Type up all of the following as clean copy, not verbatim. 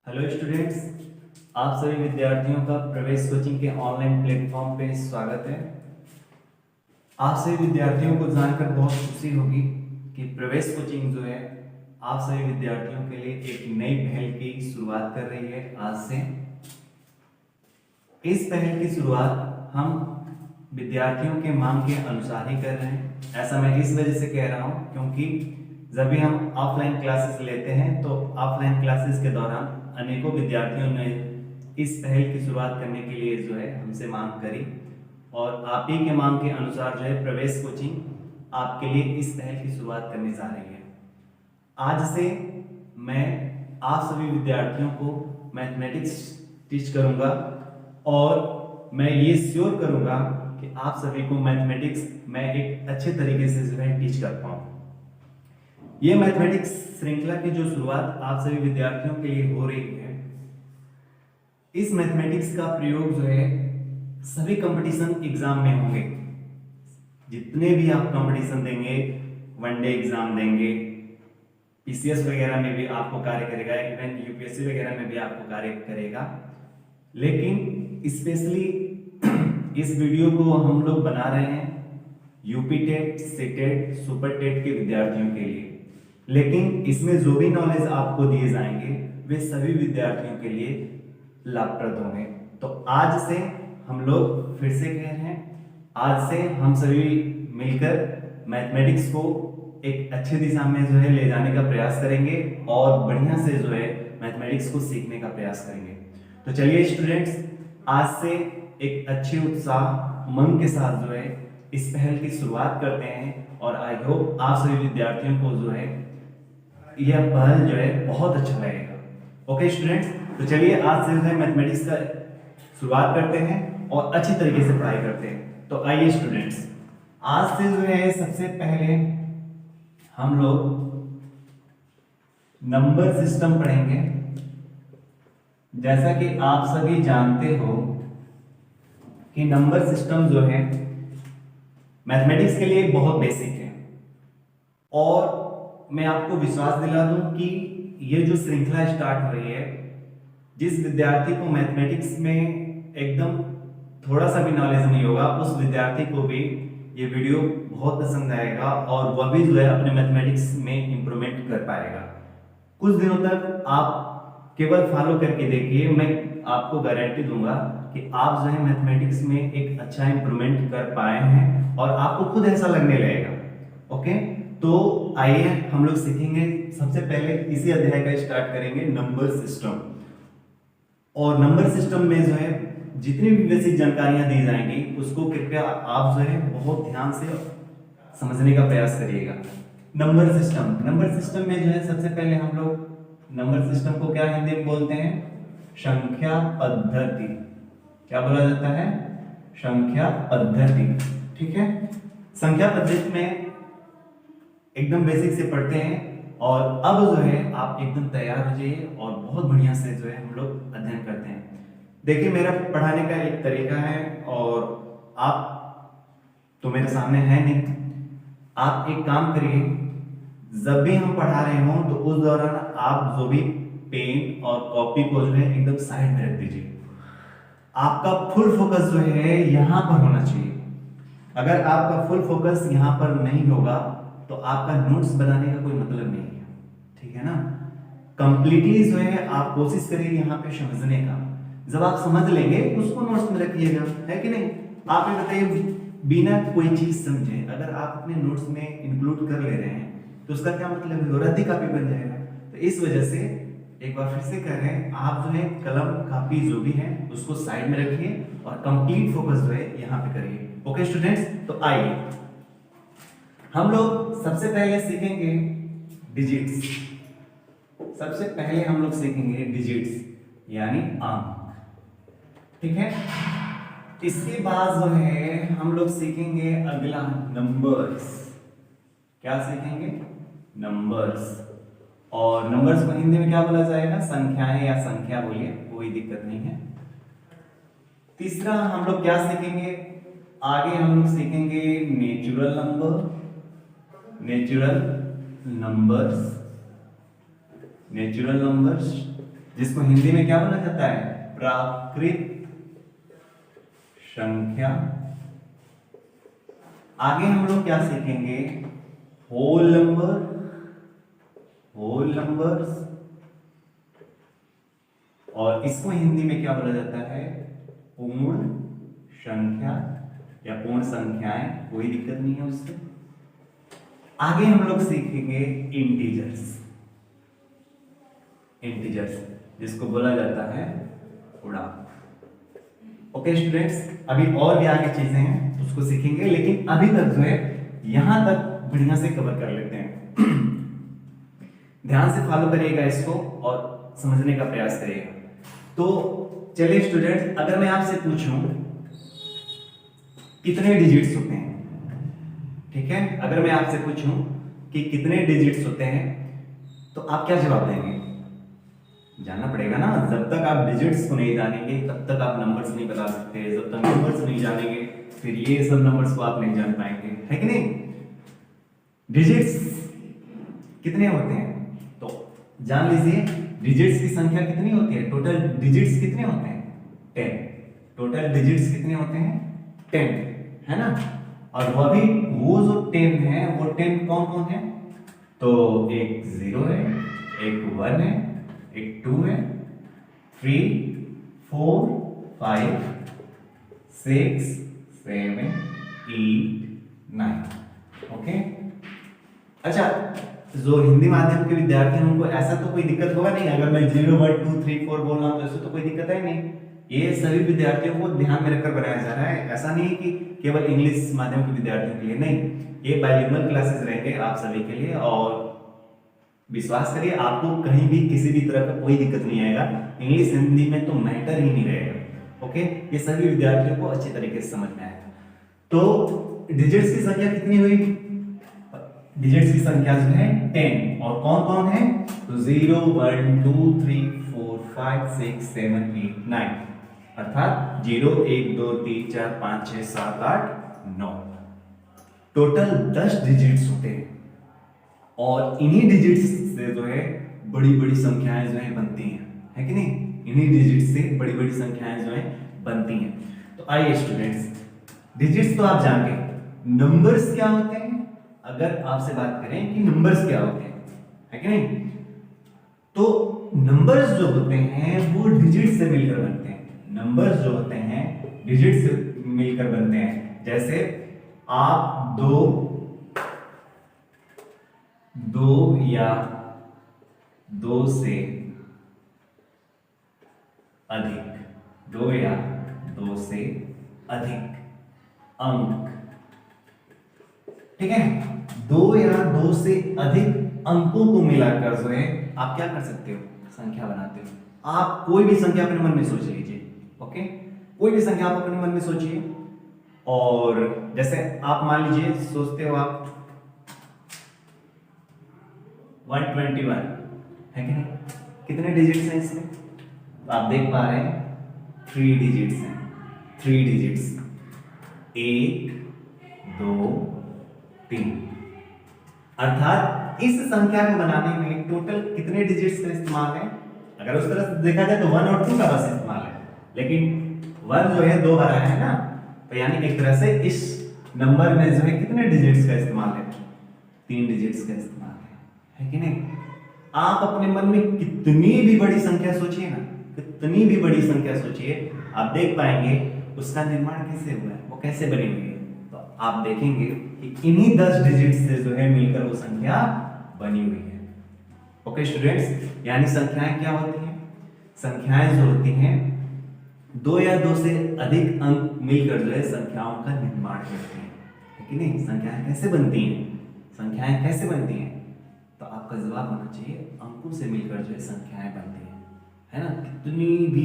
Hello students, आप सभी विद्यार्थियों का प्रवेश कोचिंग के ऑनलाइन प्लेटफॉर्म पे स्वागत है। आप सभी विद्यार्थियों को जानकर बहुत खुशी होगी कि प्रवेश कोचिंग जो है आप सभी विद्यार्थियों के लिए एक नई पहल की शुरुआत कर रही है आज से। इस पहल की शुरुआत हम विद्यार्थियों के मांग के अनुसार ही कर रहे हैं। ऐसा मैं इस वजह से कह रहा हूँ क्योंकि जब भी हम ऑफलाइन क्लासेस लेते हैं तो ऑफलाइन क्लासेस के दौरान अनेकों विद्यार्थियों ने इस पहल की शुरुआत करने के लिए जो है हमसे मांग करी और आप ही के मांग के अनुसार जो है प्रवेश कोचिंग आपके लिए इस पहल की शुरुआत करने जा रही है। आज से मैं आप सभी विद्यार्थियों को मैथमेटिक्स टीच करूंगा और मैं ये श्योर करूंगा कि आप सभी को मैथमेटिक्स मैं एक अच्छे तरीके से जो है टीच कर पाऊँ। ये मैथमेटिक्स श्रृंखला की जो शुरुआत आप सभी विद्यार्थियों के लिए हो रही है, इस मैथमेटिक्स का प्रयोग जो है सभी कंपटीशन एग्जाम में होंगे। जितने भी आप कंपटीशन देंगे, वनडे एग्जाम देंगे, पीसीएस वगैरह में भी आपको कार्य करेगा, इवन यूपीएससी वगैरह में भी आपको कार्य करेगा। लेकिन स्पेशली इस वीडियो को हम लोग बना रहे हैं UP TET, CTET, super TET के विद्यार्थियों के लिए। लेकिन इसमें जो भी नॉलेज आपको दिए जाएंगे वे सभी विद्यार्थियों के लिए लाभप्रद होंगे। तो आज से हम लोग फिर से कह रहे हैं, आज से हम सभी मिलकर मैथमेटिक्स को एक अच्छी दिशा में जो है ले जाने का प्रयास करेंगे और बढ़िया से जो है मैथमेटिक्स को सीखने का प्रयास करेंगे। तो चलिए स्टूडेंट्स, आज से एक अच्छे उत्साह मन के साथ जो है इस पहल की शुरुआत करते हैं और आई होप आप सभी विद्यार्थियों को जो है यह पहल जो है बहुत अच्छा लगेगा। ओके स्टूडेंट्स, तो चलिए आज से जो है मैथमेटिक्स का शुरुआत करते हैं और अच्छी तरीके से पढ़ाई करते हैं। तो आइए स्टूडेंट्स, आज से जो है सबसे पहले हम लोग नंबर सिस्टम पढ़ेंगे। जैसा कि आप सभी जानते हो कि नंबर सिस्टम जो है मैथमेटिक्स के लिए बहुत बेसिक है और मैं आपको विश्वास दिला दूं कि ये जो श्रृंखला स्टार्ट हो रही है, जिस विद्यार्थी को मैथमेटिक्स में एकदम थोड़ा सा भी नॉलेज नहीं होगा उस विद्यार्थी को भी ये वीडियो बहुत पसंद आएगा और वह भी जो है अपने मैथमेटिक्स में इंप्रूवमेंट कर पाएगा। कुछ दिनों तक आप केवल फॉलो करके देखिए, मैं आपको गारंटी दूंगा कि आप जो है मैथमेटिक्स में एक अच्छा इंप्रूवमेंट कर पाए हैं और आपको खुद ऐसा लगने लगेगा। ओके, तो आइए हम लोग सीखेंगे। सबसे पहले इसी अध्याय का स्टार्ट करेंगे नंबर सिस्टम। और नंबर सिस्टम में जो है जितनी भी बेसिक जानकारियां दी जाएंगी उसको कृपया आप जो है बहुत ध्यान से समझने का प्रयास करिएगा। नंबर सिस्टम में जो है सबसे पहले हम लोग नंबर सिस्टम को क्या हिंदी में बोलते हैं? संख्या पद्धति। क्या बोला जाता है? संख्या पद्धति। ठीक है, संख्या पद्धति में एकदम बेसिक से पढ़ते हैं और अब जो है आप एकदम तैयार हो जाइए और बहुत बढ़िया से जो है हम लोग अध्ययन करते हैं। देखिए, मेरा पढ़ाने का एक तरीका है और आप तो मेरे सामने है नहीं। आप एक काम करिए, जब भी हम पढ़ा रहे हो तो उस दौरान आप जो भी पेन और कॉपी को जो है एकदम साइड में रख दीजिए। आपका फुल फोकस जो है यहां पर होना चाहिए। अगर आपका फुल फोकस यहां पर नहीं होगा तो आपका नोट्स बनाने का कोई मतलब नहीं है। ठीक है ना? कंप्लीटली जो है आप कोशिश करिए यहाँ पे समझने का। जब आप समझ लेंगे उसको नोट्स में रखिएगा, है कि नहीं? आप ये बताइए, बिना कोई चीज समझे अगर आप अपने नोट्स में इंक्लूड कर ले रहे हैं तो उसका क्या मतलब है? रद्दी कॉपी बन जाएगा। तो इस वजह से एक बार फिर से कह रहे हैं, आप जो है कलम कापी जो भी है उसको साइड में रखिए और कंप्लीट फोकस जो है यहाँ पे करिए। ओके स्टूडेंट्स, तो आइए हम लोग सबसे पहले सीखेंगे डिजिट्स। सबसे पहले हम लोग सीखेंगे डिजिट्स यानी अंक। ठीक है, इसके बाद जो है हम लोग सीखेंगे अगला नंबर्स। क्या सीखेंगे? नंबर्स। और नंबर्स को हिंदी में क्या बोला जाएगा? संख्याएं या संख्या बोलिए, कोई दिक्कत नहीं है। तीसरा हम लोग क्या सीखेंगे? आगे हम लोग सीखेंगे नेचुरल नंबर, नेचुरल नंबर्स जिसको हिंदी में क्या बोला जाता है, प्राकृत संख्या। आगे हम लोग क्या सीखेंगे, होल नंबर्स, और इसको हिंदी में क्या बोला जाता है, पूर्ण संख्या या पूर्ण संख्याएं, कोई दिक्कत नहीं है उससे। आगे हम लोग सीखेंगे इंटीजर्स जिसको बोला जाता है पूर्णांक। ओके स्टूडेंट्स, अभी और भी आगे चीजें हैं उसको सीखेंगे, लेकिन अभी तक जो है यहां तक बढ़िया से कवर कर लेते हैं। ध्यान से फॉलो करिएगा इसको और समझने का प्रयास करिएगा। तो चलिए स्टूडेंट्स, अगर मैं आपसे पूछूं कितने डिजिट्स होते हैं, ठीक है, अगर मैं आपसे पूछूं कि कितने डिजिट्स होते हैं, तो आप क्या जवाब देंगे? जानना पड़ेगा ना, जब तक आप डिजिट्स को नहीं जानेंगे तब तक आप नंबर्स नहीं बता सकते, जब तक नंबर्स नहीं जानेंगे फिर ये सब नंबर्स को आप नहीं जान पाएंगे, है कि नहीं। डिजिट्स कितने होते हैं तो जान लीजिए, डिजिट्स की संख्या कितनी होती है, टोटल डिजिट्स कितने होते हैं, 10। टोटल डिजिट्स कितने होते हैं, 10, है ना। और वो जो 10 है वो 10 कौन कौन है, तो एक 0 है, एक 1 है, एक 2 है, 3 4 5 6 7 8 9। ओके, अच्छा, जो हिंदी माध्यम के विद्यार्थी हैं उनको ऐसा तो कोई दिक्कत होगा नहीं, अगर मैं 0 1 2 3 4 बोल रहा हूं तो ऐसा तो कोई दिक्कत है नहीं। ये सभी विद्यार्थियों को ध्यान में रखकर बनाया जा रहा है, ऐसा नहीं कि केवल इंग्लिश माध्यम के विद्यार्थियों के लिए, नहीं, ये बाइलिंगुअल क्लासेस रहेंगे आप सभी के लिए। और विश्वास करिए आपको कहीं भी किसी भी तरह का कोई दिक्कत नहीं आएगा, इंग्लिश हिंदी में तो मैटर ही नहीं रहेगा। ओके, ये सभी विद्यार्थियों को अच्छी तरीके से समझ में आएगा। तो डिजिट्स की संख्या कितनी हुई, डिजिट्स की संख्या जो है 10, और कौन कौन है, तो 0 1 2 3 4 5 6 7 8 9, अर्थात 0 1 2 3 4 5 6 7 8 9, टोटल 10 डिजिट्स होते हैं। और इन्हीं डिजिट्स से जो है बड़ी बड़ी संख्याएं जो है बनती हैं, है कि नहीं, इन्हीं डिजिट्स से बड़ी बड़ी संख्याएं जो है बनती हैं। तो आइए स्टूडेंट्स, डिजिट्स तो आप जान गए, नंबर्स क्या होते हैं, अगर आपसे बात करें कि नंबर्स क्या होते हैं, है कि नहीं, तो नंबर्स जो होते हैं वो डिजिट से मिलकर बनते हैं। नंबर्स जो होते हैं डिजिट से मिलकर बनते हैं। जैसे आप दो या दो से अधिक अंक, ठीक है, 2 या 2 से अधिक अंकों को मिलाकर जो है आप क्या कर सकते हो, संख्या बनाते हो। आप कोई भी संख्या अपने मन में सोच लीजिए, ओके, कोई भी संख्या आप अपने मन में सोचिए, और जैसे आप मान लीजिए सोचते हो आप 121, है कि नहीं, कितने डिजिट्स हैं इसमें, तो आप देख पा रहे हैं 3 डिजिट्स हैं, 3 डिजिट्स, 1 2 3, अर्थात इस संख्या को बनाने में टोटल कितने डिजिट्स का इस्तेमाल है। अगर उस तरह से देखा जाए तो 1 और 2 का बस इस्तेमाल है, लेकिन 1 जो है 2 बार आया है ना, तो यानी एक तरह से इस नंबर में जो है कितने डिजिट्स का इस्तेमाल है, 3 डिजिट्स का इस्तेमाल है कि नहीं। आप अपने मन में कितनी भी बड़ी संख्या सोचिए ना, कितनी भी बड़ी संख्या सोचिए, आप देख पाएंगे उसका निर्माण कैसे हुआ है, वो कैसे बनी हुई है, तो आप देखेंगे कि इन्हीं 10 डिजिट से जो है मिलकर वो संख्या बनी हुई है। ओके स्टूडेंट्स, यानी संख्याएं क्या होती हैं, संख्याएं जो होती हैं 2 या 2 से अधिक अंक मिलकर जो है संख्याओं का निर्माण करती हैं, है कि नहीं। संख्याएं कैसे बनती हैं, संख्याएं कैसे बनती हैं, तो आपका जवाब होना चाहिए अंकों से मिलकर जो है संख्याएं बनती हैं, है ना। कितनी भी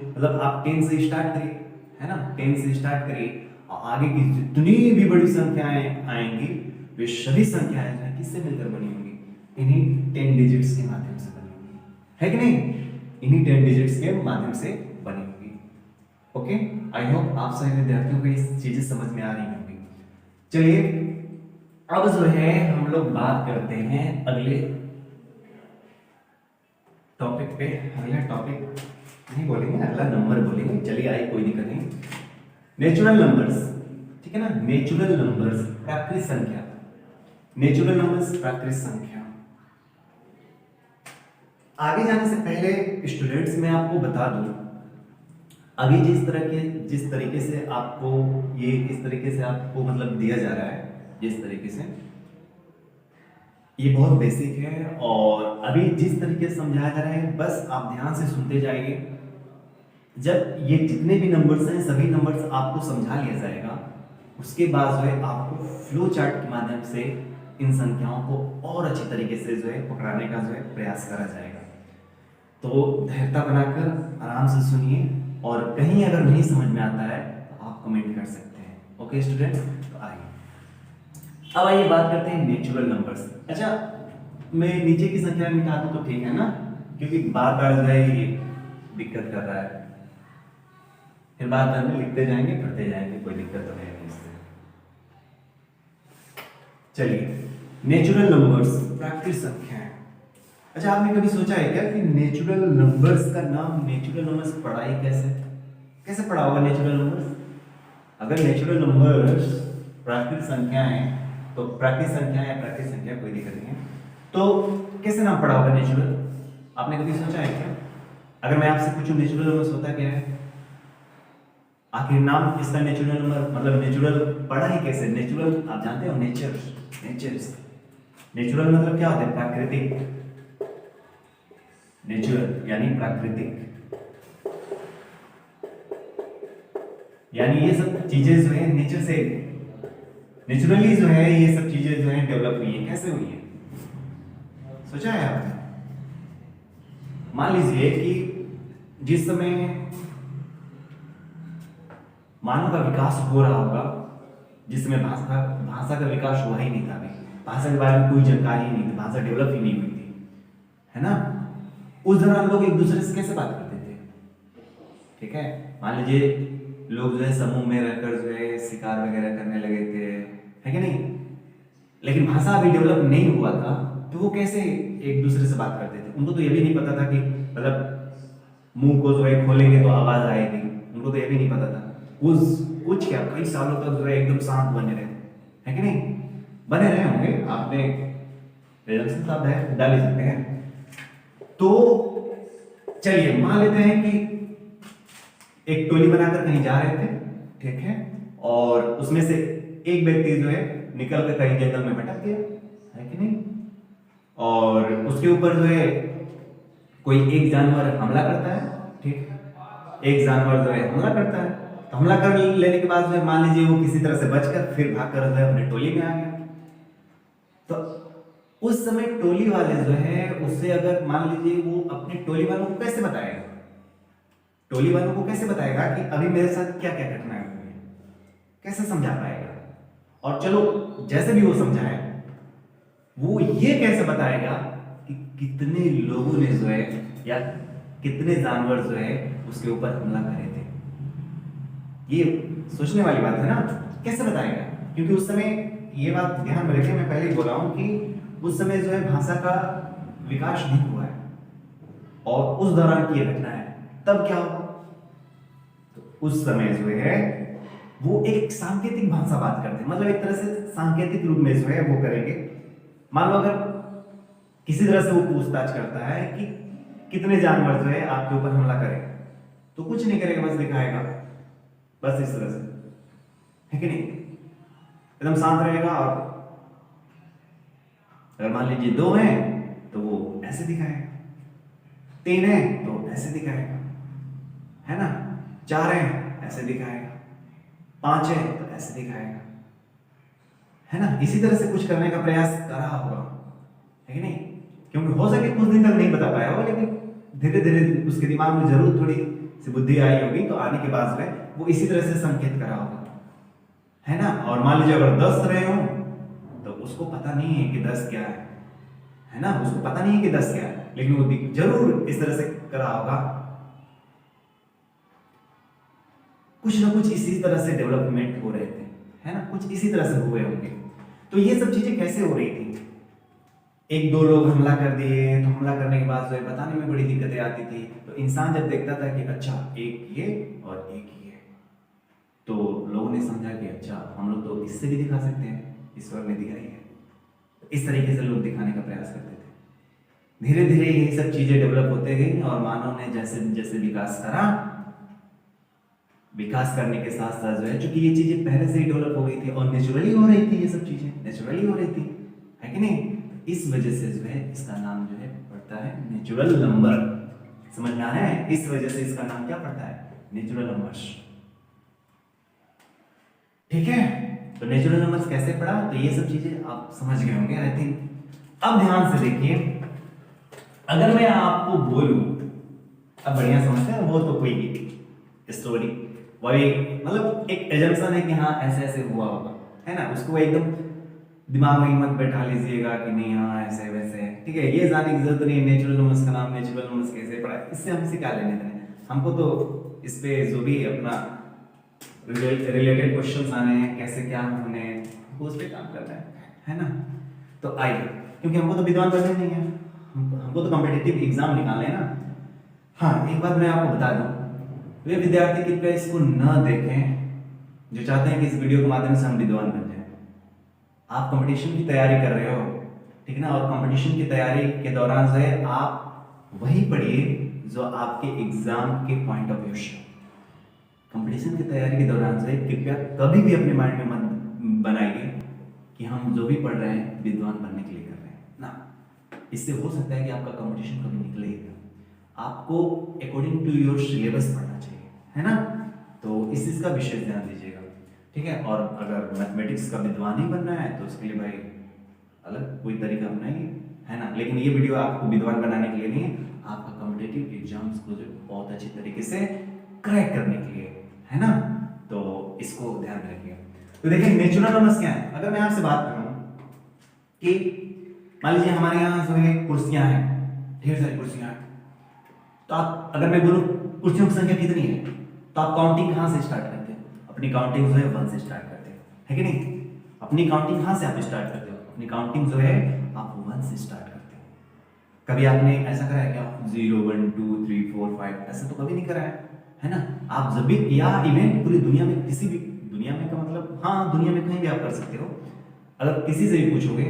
मतलब आप 10 से स्टार्ट करिए, है ना, 10 से स्टार्ट करिए, और आगे की जितनी भी बड़ी संख्याएं आएंगी वे सभी संख्याएं जो है किससे मिलकर बनी होंगी, इन्हीं 10 डिजिट्स के माध्यम से बनी होंगी, है कि नहीं, इन्हीं 10 डिजिट्स के माध्यम से बनी होगी। ओके, आई होप आप सभी विद्यार्थियों को ये चीजें समझ में आ रही होंगी। चलिए अब जो है हम लोग बात करते हैं अगले टॉपिक पे अगला टॉपिक नहीं बोलेंगे, अगला नंबर बोलेंगे। चलिए आइए, कोई दिक्कत नहीं। नेचुरल नंबर्स, ठीक है ना। नेचुरल नंबर्स प्राकृतिक संख्या, नेचुरल नंबर्स प्राकृतिक संख्या। आगे जाने से पहले स्टूडेंट्स मैं आपको बता दूं, अभी जिस तरीके से आपको ये इस तरीके से आपको मतलब दिया जा रहा है, जिस तरीके से ये बहुत बेसिक है, और अभी जिस तरीके से समझाया जा रहा है बस आप ध्यान से सुनते जाइए। जब ये जितने भी नंबर्स हैं सभी नंबर्स आपको समझा लिया जाएगा, उसके बाद जो है आपको फ्लो चार्ट के माध्यम से इन संख्याओं को और अच्छी तरीके से जो है पकड़ाने का जो है प्रयास करा जाएगा। तो धैर्यता बनाकर आराम से सुनिए, और कहीं अगर नहीं समझ में आता है तो आप कमेंट कर सकते हैं। ओके स्टूडेंट्स, तो आइए अब आइए बात करते हैं नेचुरल नंबर्स। अच्छा, मैं नीचे की संख्या मिटा दूं तो ठीक है ना, क्योंकि बार बार जो है ये दिक्कत कर रहा है, फिर बार में लिखते जाएंगे पढ़ते जाएंगे, कोई दिक्कत तो है नहीं इससे। चलिए, नेचुरल नंबर्स प्राकृतिक संख्याएं। अच्छा, आपने कभी सोचा है क्या कि नेचुरल नंबर्स का नाम नेचुरल नंबर्स पढ़ाई कैसे पढ़ा होगा नेचुरल नंबर्स? अगर नेचुरल नंबर्स प्राकृतिक संख्याएं, तो प्राकृतिक संख्या या प्राकृतिक संख्या कोई दिक्कत नहीं है, तो कैसे नाम पढ़ा होगा नेचुरल? आपने कभी सोचा है क्या? अगर मैं आपसे पूछूं नेचुरल नंबर्स होता क्या है, आखिर नाम इसका नेचुरल नंबर मतलब नेचुरल पढ़ा ही कैसे? नेचुरल आप जानते हो, नेचुरल मतलब क्या होता है? प्राकृतिक। नेचुरल यानी प्राकृतिक, यानी ये सब चीजें जो है नेचर से नेचुरली जो है ये सब चीजें जो है डेवलप हुई है। कैसे हुई है, सोचा है आपने? मान लीजिए कि जिस समय मानव का विकास हो रहा होगा, जिस समय भाषा का विकास हुआ ही नहीं था, अभी भाषा के बारे में कोई जानकारी ही नहीं थी, भाषा डेवलप ही नहीं हुई थी, है ना। उस दौरान लोग एक दूसरे से कैसे बात करते थे? ठीक है, मान लीजिए लोग जो है समूह में रहकर जो है शिकार वगैरह करने लगे थे, है कि नहीं। लेकिन भाषा अभी डेवलप नहीं हुआ था, तो वो कैसे एक दूसरे से बात करते थे? उनको तो ये भी नहीं पता था कि मतलब मुंह को जो है खोलेंगे तो आवाज आएगी, उनको तो ये भी नहीं पता था। कुछ क्या कई सालों तक जो है एकदम शांत बने रहे, है कि नहीं? बने रहे होंगे, आपने प्रेजेंटेशन साहब है डाल ही सकते हैं। तो चलिए मान लेते हैं कि एक टोली बनाकर कहीं जा रहे थे, ठीक है, और उसमें से एक व्यक्ति जो है निकल कर कहीं जंगल में भटक गया, है कि नहीं, और उसके ऊपर जो है कोई एक जानवर हमला करता है, ठीक, एक जानवर जो है हमला करता है, तो हमला कर लेने के बाद जो है मान लीजिए वो किसी तरह से बचकर फिर भागकर जो है अपने टोली में आ गया। तो उस समय टोली वाले जो है उससे अगर मान लीजिए वो अपने टोली वालों को कैसे बताएगा? टोली वालों को कैसे बताएगा कि अभी मेरे साथ क्या क्या घटनाएं हुई है? कैसे समझा पाएगा? और चलो जैसे भी वो समझाए, वो ये कैसे बताएगा कि कितने लोगों ने जो है या कितने जानवर जो है उसके ऊपर हमला करे थे? ये सोचने वाली बात है ना, कैसे बताएगा? क्योंकि उस समय ये बात ध्यान में रखिए, मैं पहले ही बोला हूं कि उस समय जो है भाषा का विकास नहीं हुआ है, और उस दौरान की घटना है, तब क्या होगा? तो उस समय जो है वो एक सांकेतिक भाषा बात करते हैं, मतलब एक तरह से सांकेतिक रूप में जो है वो करेंगे। मान लो अगर किसी तरह से वो पूछताछ करता है कि कितने जानवर जो है आपके ऊपर हमला करें, तो कुछ नहीं करेगा, बस दिखाएगा, बस इस तरह से, है कि नहीं, एकदम शांत रहेगा। और अगर मान लीजिए 2 हैं तो वो ऐसे दिखाएगा, 3 हैं तो ऐसे दिखाएगा, है ना, 4 हैं ऐसे दिखाएगा, 5 हैं तो ऐसे दिखाएगा, है ना। इसी तरह से कुछ करने का प्रयास कर रहा होगा, है कि नहीं, क्योंकि हो सके कुछ दिन तक नहीं बता पाया होगा, लेकिन धीरे धीरे उसके दिमाग में जरूर थोड़ी सी बुद्धि आई होगी, तो आने के बाद में वो इसी तरह से संकेत करा होगा, है ना। और मान लीजिए अगर 10 रहे हो तो उसको पता नहीं है कि 10 क्या है ना, उसको पता नहीं है कि 10 क्या है, लेकिन वो जरूर इस तरह से करा होगा। कुछ ना कुछ इसी तरह से डेवलपमेंट हो रहे थे, है ना, कुछ इसी तरह से हुए होंगे। तो ये सब चीजें कैसे हो रही थी? एक दो लोग हमला कर दिए, तो हमला करने के बाद जो है बताने में बड़ी दिक्कतें आती थी। तो इंसान जब देखता था कि अच्छा एक ये और एक ये, तो लोगों ने समझा कि अच्छा हम लोग तो इससे भी दिखा सकते हैं, ईश्वर ने दिखाई है। इस तरीके से लोग दिखाने का प्रयास करते थे। धीरे धीरे यही सब चीजें डेवलप होते गई और मानव ने जैसे जैसे विकास करा, विकास करने के साथ साथ जो है चूंकि ये चीजें पहले से ही डेवलप हो गई थी और नेचुरली हो रही थी, ये सब चीजें नेचुरली हो रही थी, है कि नहीं? इस वजह से जो है इसका नाम जो है पड़ता है नेचुरल नंबर। समझ में आ रहा है? इस वजह से इसका नाम क्या पड़ता है? Natural numbers. ठीक है, तो नेचुरल नंबर्स कैसे पढ़ा, तो ये सब चीजें आप समझ गए होंगे आई थिंक। अब ध्यान से देखिए, अगर मैं आपको बोलूं, अब बढ़िया समझते हैं, वो तो कोई स्टोरी वही मतलब एक एजम्पशन है कि हाँ ऐसे ऐसे हुआ होगा, है ना, उसको एकदम दिमाग में मत बैठा लीजिएगा कि नहीं हाँ ऐसे वैसे, ठीक है? ये जानने की जरूरत नहीं नेचुरल नंबर्स का नाम नेचुरल नंबर्स कैसे पढ़ा, इससे हमसे क्या लेने देने। हमको तो इस पे जो भी अपना रिलेटेड क्वेश्चंस आने हैं, कैसे क्या होने, उस पे काम करना है ना? तो आइए, क्योंकि हमको तो विद्वान बनना नहीं है, हमको तो कॉम्पिटिटिव एग्जाम निकालना है ना। हाँ, एक बात मैं आपको बता दूं, वे विद्यार्थी कृपया इसको न देखें जो चाहते हैं कि इस वीडियो के माध्यम से हम विद्वान बन जाएं। आप कंपटीशन की तैयारी कर रहे हो, ठीक है ना, और कंपटीशन की तैयारी के दौरान जो है आप वही पढ़िए जो आपके एग्जाम के पॉइंट ऑफ व्यू से। कंपटीशन की तैयारी के दौरान से कृपया कभी भी अपने माइंड में मत बनाइए कि हम जो भी पढ़ रहे हैं विद्वान बनने के लिए कर रहे हैं ना। इससे हो सकता है कि आपका कंपटीशन कभी निकले ही ना। आपको अकॉर्डिंग टू योर सिलेबस पढ़ना चाहिए, है ना? तो इस चीज का विशेष ध्यान दीजिएगा, ठीक है? और अगर मैथमेटिक्स का विद्वान ही बनना है तो उसके लिए भाई अलग कोई तरीका अपनाइए, है ना? लेकिन ये वीडियो आपको विद्वान बनाने के लिए नहीं है, आपका कॉम्पिटिटिव एग्जाम्स को जो बहुत अच्छी तरीके से क्रैक करने के लिए, है ना? तो इसको ध्यान में रखिए। तो देखिए नेचुरल नंबर्स क्या है। अगर मैं आपसे बात करूं कि मान लीजिए हमारे यहाँ जो है कुर्सियां हैं, ढेर सारी कुर्सियां हैं, तो आप अगर मैं बोलूं कुर्सियों की संख्या कितनी है, तो आप काउंटिंग कहां से स्टार्ट करते हैं? अपनी काउंटिंग जो है 1 से स्टार्ट करते हैं, है कि नहीं? अपनी काउंटिंग कहां से आप स्टार्ट करते हो? अपनी काउंटिंग जो है आप 1 से स्टार्ट करते हो। कभी आपने ऐसा करा है क्या 0 1 2 3 4 5? ऐसा तो कभी नहीं करा है ना? आप जब भी, या इवेंट पूरी दुनिया में किसी भी, दुनिया में का मतलब हाँ दुनिया में कहीं भी आप कर सकते हो, अगर किसी से भी पूछोगे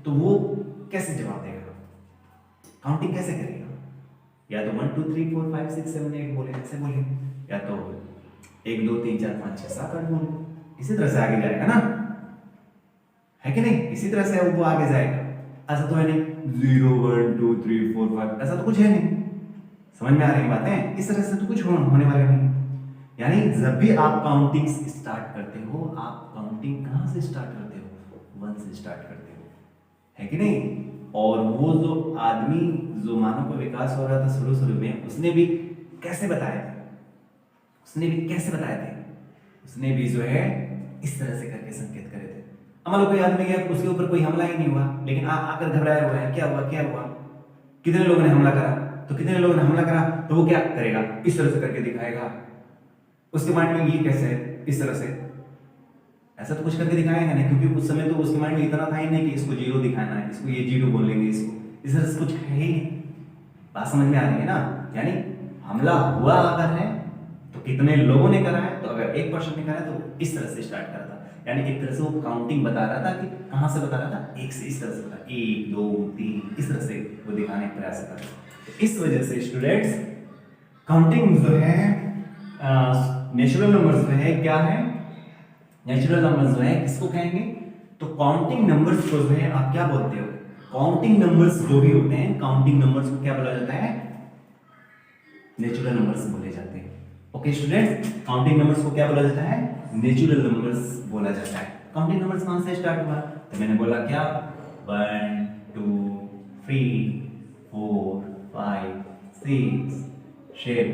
तो वो कैसे जवाब देगा, काउंटिंग कैसे करेगा? या तो 1 2 3 4 5 6 7 8 बोले, ऐसे बोले, या तो 1 2 3 4 5 6 7 8 बोले, इसी तरह से आगे जाएगा ना, है कि नहीं? इसी तरह से वो आगे जाएगा। ऐसा तो है नहीं 0 1 2 3 4 5, ऐसा तो कुछ है नहीं। समझ में आ रही बातें? इस तरह से तो कुछ होने वाला नहीं। यानी जब भी आप काउंटिंग स्टार्ट करते हो, आप काउंटिंग कहां से स्टार्ट करते हो? 1 से स्टार्ट करते हो, है कि नहीं? और वो जो आदमी, जो मानव का विकास हो रहा था शुरू शुरू में, उसने भी कैसे बताए थे? उसने भी जो है इस तरह से करके संकेत करे थे। हमारा कोई आदमी गया, उसके ऊपर कोई हमला ही नहीं हुआ, लेकिन आकर घबराया हुआ है, क्या हुआ? कितने लोगों ने हमला करा? तो कितने लोगों ने हमला करा तो वो क्या करेगा? इस तरह से करके दिखाएगा। उसके माइंड में ये कैसे है? इस तरह से, ऐसा तो कुछ करके दिखाएगा नहीं, क्योंकि उस समय तो उसके माइंड में इतना था ही नहीं कि इसको 0 दिखाना है, इसको ये 0 बोलेंगे, इसको इस तरह से कुछ है ही नहीं। बात समझ में आ रही है ना? यानी हमला हुआ अगर है तो कितने लोगों ने करा है, तो अगर 1% ने करा है तो इस तरह से स्टार्ट करा था। यानी एक तरह से वो काउंटिंग बता रहा था कि कहां से बता रहा था? 1 से, इस तरह से बता, 1 2 3 इस तरह से वो दिखाने का प्रयास कर रहा था। इस वजह से स्टूडेंट्स काउंटिंग जो है नेचुरल नंबर्स जो है क्या है? नेचुरल नंबर्स जो है किसको कहेंगे? तो काउंटिंग नंबर्स को जो है आप क्या बोलते हो? काउंटिंग नंबर्स जो भी होते हैं, काउंटिंग नंबर्स को क्या बोला जाता है? नेचुरल नंबर्स बोले जाते हैं। ओके स्टूडेंट्स, काउंटिंग नंबर्स को क्या बोला जाता है? नेचुरल नंबर्स बोला जाता है। काउंटिंग नंबर्स कहां से स्टार्ट हुआ? तो मैंने बोला क्या 1 2 3 4 5 6 7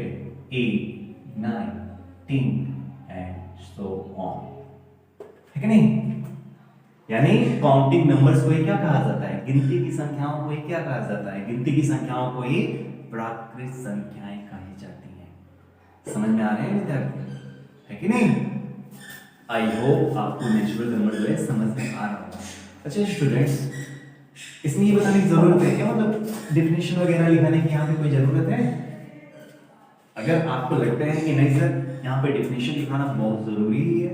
8 9 10 एंड सो ऑन, है कि नहीं? यानी काउंटिंग नंबर्स को ही क्या कहा जाता है? गिनती की संख्याओं को ही क्या कहा जाता है? गिनती की संख्याओं को ही प्राकृत संख्याएं कही जाती हैं। समझ में आ रहे हैं विद्यार्थी, है कि नहीं? आई होप आपको नेचुरल नंबर जो है समझ में आ रहा होगा। अच्छा स्टूडेंट्स, इसमें ये बताने की जरूरत है क्या, मतलब डिफिनेशन वगैरह लिखाने की यहाँ पे कोई जरूरत है? अगर आपको लगता है कि नहीं सर यहाँ पे डिफिनेशन लिखाना बहुत जरूरी है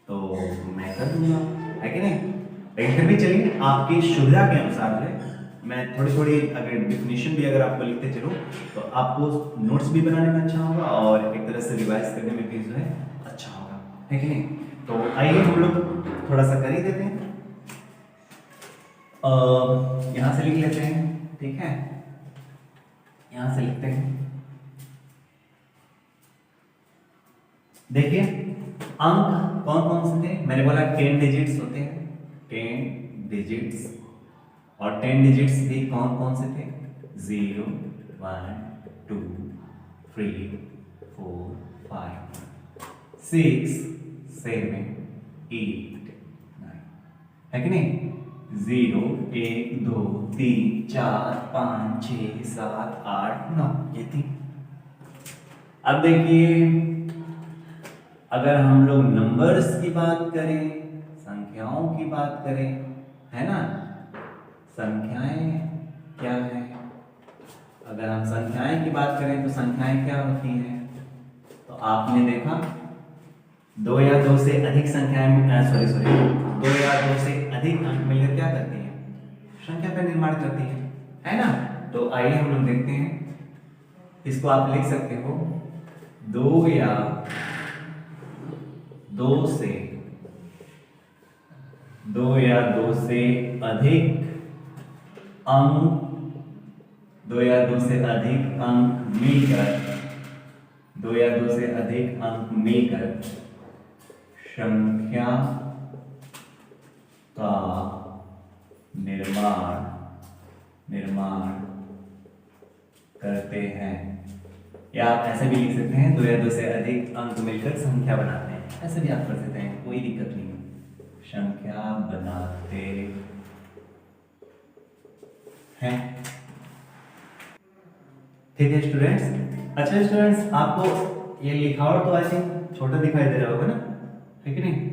तो मैं कर दूंगा, है कि नहीं। लेकिन फिर भी चलिए आपकी सुविधा के अनुसार जो है मैं थोड़ी थोड़ी अगर डिफिनेशन भी अगर आपको लिखते चलूँ तो आपको नोट्स भी बनाने में अच्छा होगा और एक तरह से रिवाइज करने में भी जो है अच्छा होगा, है कि नहीं। तो आइए हम लोग थोड़ा सा कर ही देते हैं, यहाँ से लिख लेते हैं, ठीक है, यहाँ से लिखते हैं। देखिए अंक कौन कौन से थे, मैंने बोला 10 डिजिट्स होते हैं, 10 डिजिट्स, और 10 डिजिट्स भी कौन कौन से थे, 0 1 2 3 4 5 6 7 8 9, है कि नहीं। 0 1 2 3 4 5 6 7 8 9, ये थी। अब देखिए अगर हम लोग नंबर्स की बात करें, संख्याओं की बात करें, है ना, संख्याएं क्या है, अगर हम संख्याएं की बात करें तो संख्याएं क्या होती हैं, तो आपने देखा 2 या 2 से अधिक संख्याएं सॉरी 2 या 2 से अधिक अंक मिलकर क्या करती हैं, संख्या का निर्माण करती है ना। तो आइए हम लोग देखते हैं, इसको आप लिख सकते हो 2 या 2 से अधिक अंक, 2 या 2 से अधिक अंक मिलकर, 2 या 2 से अधिक अंक मिलकर संख्या का निर्माण करते हैं। या आप ऐसे भी लिख सकते हैं 2 या 2 से अधिक अंक मिलकर संख्या बनाते हैं, ऐसे भी आप कर सकते हैं, कोई दिक्कत नहीं है, संख्या बनाते हैं, ठीक है स्टूडेंट्स। अच्छा स्टूडेंट्स आपको ये लिखावट तो आई थिंक छोटा दिखाई दे रहा होगा ना, है कि नहीं।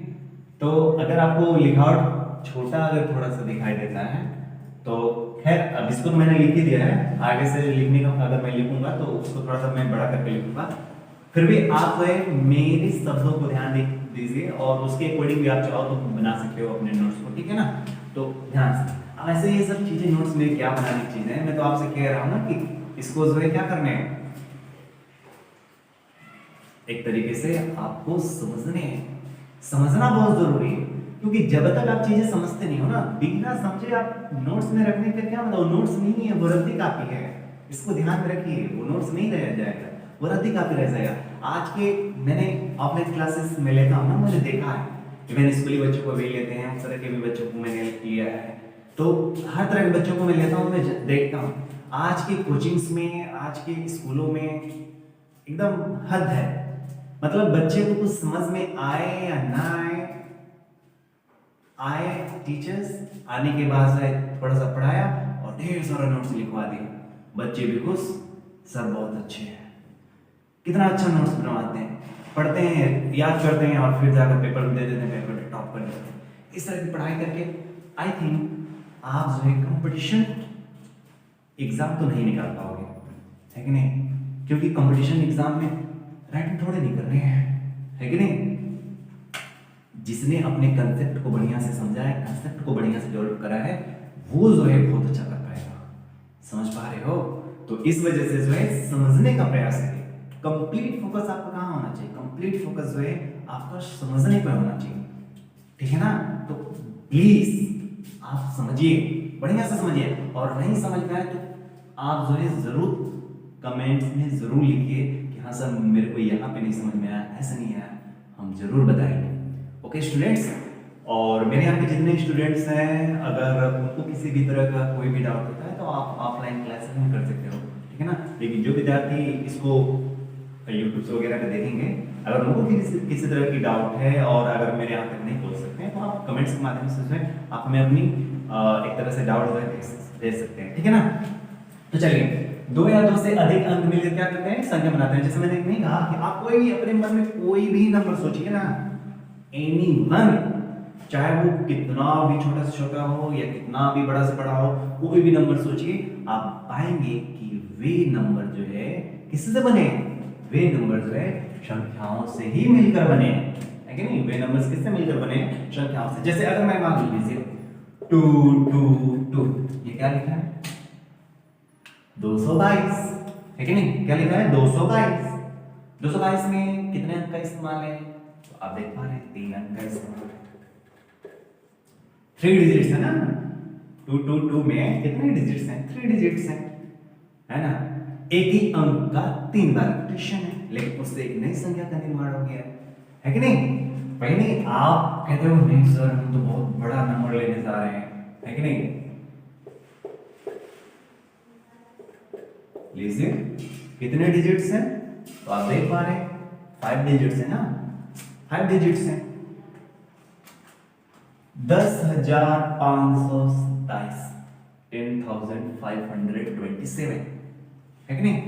तो अगर आपको लिखावट छोटा अगर थोड़ा सा दिखाई देता है तो खैर अब इसको तो मैंने लिख ही दिया है, आगे से लिखने का अगर मैं लिखूंगा तो उसको थोड़ा सा मैं बड़ा करके लिखूंगा, फिर भी आप मेरे शब्दों को ध्यान दीजिए और उसके अकॉर्डिंग भी आप चाहो तो बना सकते हो अपने नोट्स को, ठीक है ना। तो ध्यान से अब ऐसे ये सब चीजें नोट्स में क्या बनाने की चीजें हैं, मैं तो आपसे कह रहा हूं ना कि इसको जो है क्या करने हैं, एक तरीके से आपको समझना बहुत जरूरी है, क्योंकि जब तक आप चीजें समझते नहीं हो ना, बिना समझे आप नोट्स में रखने का क्या मतलब, नोट्स नहीं है वो रद्दी कॉपी है, इसको ध्यान में रखिए, वो नोट्स नहीं रह जाएगा, वो रद्दी कॉपी रह जाएगा। आज के मैंने ऑफलाइन क्लासेस में लेता हूँ ना, मुझे देखा है, इवन स्कूली बच्चों को भी लेते हैं, उस तरह के भी बच्चों को मैंने लिया है, तो हर तरह के बच्चों को मैं लेता हूँ, मैं देखता हूँ आज के कोचिंग्स में, आज के स्कूलों में एकदम हद है, मतलब बच्चे को कुछ समझ में आए या ना आए टीचर्स आने के बाद थोड़ा सा पढ़ाया और ढेर सारा नोट्स लिखवा दिया, बच्चे भी खुश, सर बहुत अच्छे हैं, कितना अच्छा नोट्स बनवाते हैं, पढ़ते हैं, याद करते हैं और फिर जाकर पेपर में दे देते हैं, पेपर में टॉप कर देते हैं। इस तरह की पढ़ाई करके आई थिंक आप जो है कंपटीशन एग्जाम तो नहीं निकाल पाओगे, है कि नहीं, क्योंकि कंपटीशन एग्जाम में राइटिंग थोड़े नहीं करने हैं, है कि नहीं। जिसने अपने कंसेप्ट को बढ़िया से समझा है, कंसेप्ट को बढ़िया से डेवलप करा है, वो जो है बहुत अच्छा कर पाएगा, समझ पा रहे हो। तो इस वजह से जो है समझने का प्रयास करिए, कंप्लीट फोकस आपका कहाँ होना चाहिए, कंप्लीट फोकस जो है आपका समझने पर होना चाहिए, ठीक है ना। तो प्लीज आप समझिए, बढ़िया से समझिए, और नहीं समझ में आए तो आप जो है जरूर कमेंट्स में जरूर लिखिए कि हाँ सर मेरे को यहाँ पे नहीं समझ में आया, ऐसा नहीं आया, हम जरूर बताएंगे। ओके स्टूडेंट्स, और मेरे यहाँ के जितने स्टूडेंट्स हैं अगर उनको किसी भी तरह का कोई भी डाउट होता है तो आप ऑफलाइन क्लासेस में कर सकते हो, ठीक है ना। लेकिन जो विद्यार्थी इसको यूट्यूब से वगैरह पे देखेंगे, अगर उनको किसी तरह की डाउट है और अगर मेरे यहाँ तक नहीं पहुँच सकते हैं तो आप कमेंट्स के माध्यम से जो है आप हमें अपनी एक तरह से डाउट जो है दे सकते हैं, ठीक है ना। तो चलिए 2 या 2 से अधिक अंक मिलकर क्या करते हैं, संख्या बनाते हैं। जैसे मैंने नहीं कहा कि आप कोई भी अपने मन में कोई भी नंबर सोचिए ना, एनी वन, चाहे वो कितना भी छोटा से छोटा हो या कितना भी बड़ा से बड़ा हो, कोई भी नंबर सोचिए, आप पाएंगे कि वे नंबर जो है किससे बने हैं, वे नंबर जो है संख्याओं से ही मिलकर बने हैं, है कि नहीं? वे नंबर्स किससे मिलकर बने हैं? संख्याओं से। जैसे अगर मैं मान लीजिए 2 2 2, ये क्या लिखा है? 222, है कि नहीं? क्या लिखा है? 222। 222 में कितने अंक का इस्तेमाल है? तो आप देख पा रहे हैं 3 अंक का इस्तेमाल है। 3 डिजिट्स है ना? 222 में कितने डिजिट्स हैं? 3 डिजिट्स हैं, है ना? एक ही अंक का 3 बार रिपीटिशन है, लेकिन उससे एक नई संख्या का निर्माण हो गया है कि नहीं? भाई नहीं, आप कहते हो नहीं सर हम तो बहुत बड़ा नंबर लेने जा रहे हैं, है कि नहीं? लीजिए कितने डिजिट्स हैं? तो आप देख पा रहे हैं 5 डिजिट्स है ना? 5 डिजिट्स हैं। 10,527, 10,527, है कि नहीं?